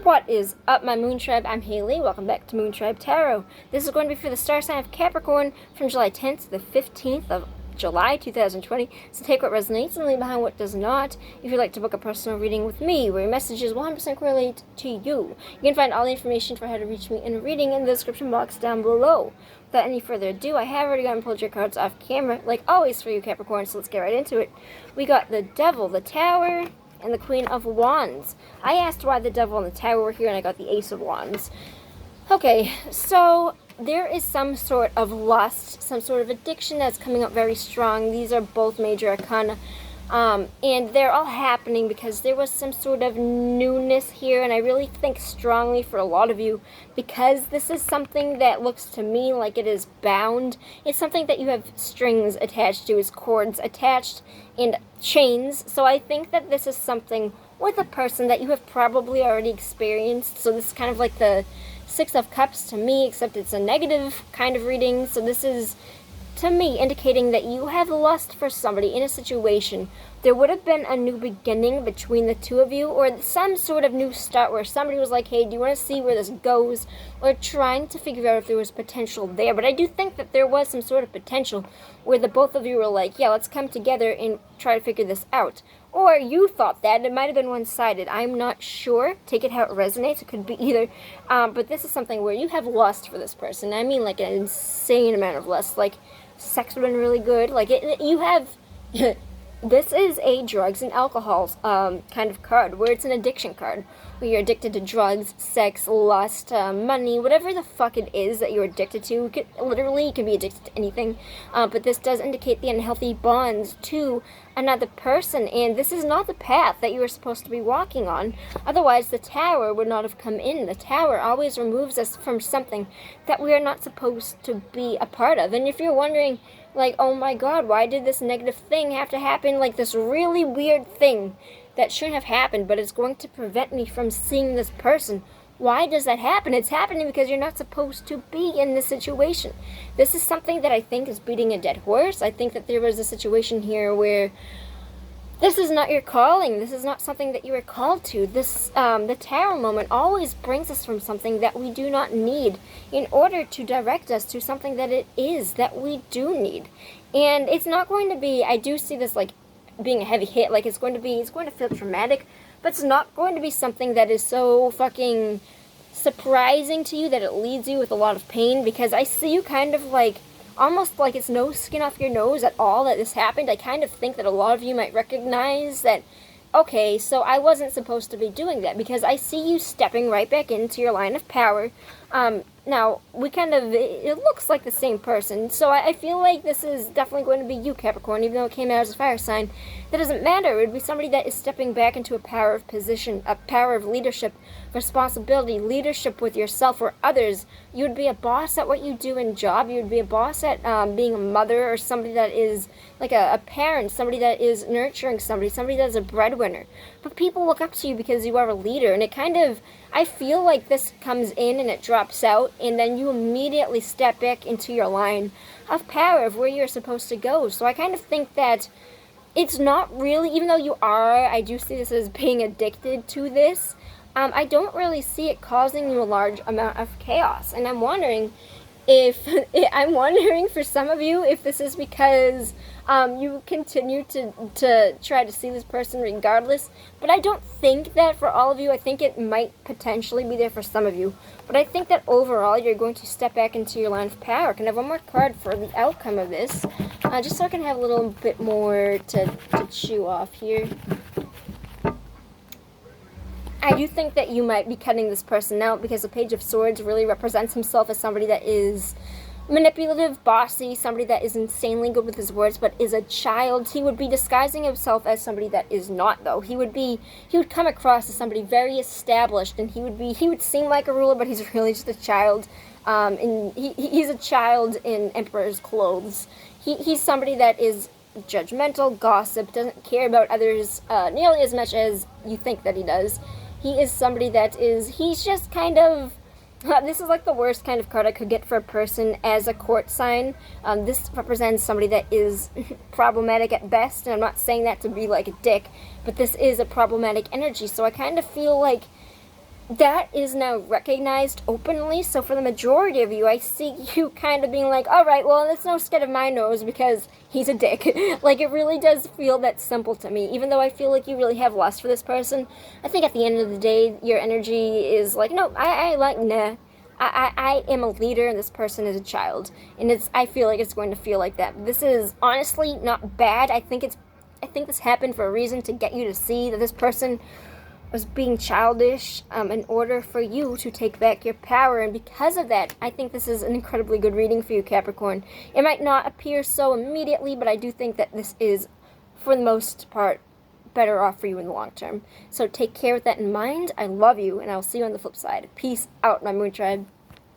What is up, my Moon Tribe? I'm Haley. Welcome back to Moon Tribe Tarot. This is going to be for the star sign of Capricorn from July 10th to the 15th of July 2020. So take what resonates and leave behind what does not. If you'd like to book a personal reading with me, where your messages 100% correlate to you, you can find all the information for how to reach me in a reading in the description box down below. Without any further ado, I have already gotten pulled your cards off camera, like always for you Capricorn, so let's get right into it. We got the Devil, the Tower, and the Queen of Wands. I asked why the Devil and the Tower were here, and I got the Ace of Wands. Okay, so there is some sort of lust, some sort of addiction that's coming up very strong. These are both major arcana, and they're all happening because there was some sort of newness here, and I really think strongly for a lot of you, because this is something that looks to me like it is bound. It's something that you have strings attached to, is cords attached, and chains. So I think that this is something with a person that you have probably already experienced. So this is kind of like the Six of Cups to me, except it's a negative kind of reading. So this is, to me, indicating that you have lust for somebody in a situation. There would have been a new beginning between the two of you, or some sort of new start where somebody was like, hey, do you want to see where this goes? Or trying to figure out if there was potential there. But I do think that there was some sort of potential where the both of you were like, yeah, let's come together and try to figure this out. Or you thought that. It might have been one-sided. I'm not sure. Take it how it resonates. It could be either. But this is something where you have lust for this person. I mean like an insane amount of lust. Like, sex would have been really good. Like, you have... This is a drugs and alcohol kind of card, where it's an addiction card, where you're addicted to drugs, sex, lust, money, whatever the fuck it is that you're addicted to. Literally, you can be addicted to anything, but this does indicate the unhealthy bonds to another person, and this is not the path that you were supposed to be walking on. Otherwise, the Tower would not have come in. The Tower always removes us from something that we are not supposed to be a part of. And if you're wondering, like, oh my god, why did this negative thing have to happen? Like, this really weird thing that shouldn't have happened, but it's going to prevent me from seeing this person. Why does that happen? It's happening because you're not supposed to be in this situation. This is something that I think is beating a dead horse. I think that there was a situation here where this is not your calling. This is not something that you were called to. This, the Tower moment always brings us from something that we do not need in order to direct us to something that it is that we do need. And it's not going to be, I do see this like being a heavy hit, like it's going to feel traumatic, but it's not going to be something that is so fucking surprising to you that it leaves you with a lot of pain, because I see you kind of like, almost like it's no skin off your nose at all that this happened. I kind of think that a lot of you might recognize that, okay, so I wasn't supposed to be doing that, because I see you stepping right back into your line of power. Now, it looks like the same person, so I feel like this is definitely going to be you, Capricorn, even though it came out as a fire sign. That doesn't matter. It would be somebody that is stepping back into a power of position, a power of leadership, responsibility, leadership with yourself or others. You would be a boss at what you do in job. You would be a boss at being a mother, or somebody that is like a parent, somebody that is nurturing somebody that is a breadwinner. But people look up to you because you are a leader, and it kind of, I feel like this comes in and it drops out, and then you immediately step back into your line of power of where you're supposed to go. So I kind of think that it's not really, even though you are, I do see this as being addicted to this, I don't really see it causing you a large amount of chaos. And I'm wondering for some of you if this is because you continue to try to see this person regardless. But I don't think that for all of you. I think it might potentially be there for some of you. But I think that overall you're going to step back into your line of power. Can I have one more card for the outcome of this? Just so I can have a little bit more to chew off here. I do think that you might be cutting this person out, because the Page of Swords really represents himself as somebody that is manipulative, bossy, somebody that is insanely good with his words, but is a child. He would be disguising himself as somebody that is not, though. He would come across as somebody very established, and he would seem like a ruler, but he's really just a child. And he's a child in emperor's clothes. He's somebody that is judgmental, gossip, doesn't care about others nearly as much as you think that he does. He is somebody that he's just kind of, this is like the worst kind of card I could get for a person as a court sign. This represents somebody that is problematic at best, and I'm not saying that to be like a dick, but this is a problematic energy, so I kind of feel like that is now recognized openly. So for the majority of you, I see you kind of being like, all right, well, it's no skin of my nose because he's a dick. Like, it really does feel that simple to me. Even though I feel like you really have lust for this person, I think at the end of the day, your energy is like, no, I like, nah. I am a leader and this person is a child. And I feel like it's going to feel like that. This is honestly not bad. I think this happened for a reason, to get you to see that this person was being childish, in order for you to take back your power. And because of that, I think this is an incredibly good reading for you, Capricorn. It might not appear so immediately, but I do think that this is, for the most part, better off for you in the long term. So take care with that in mind. I love you, and I'll see you on the flip side. Peace out, my Moon Tribe.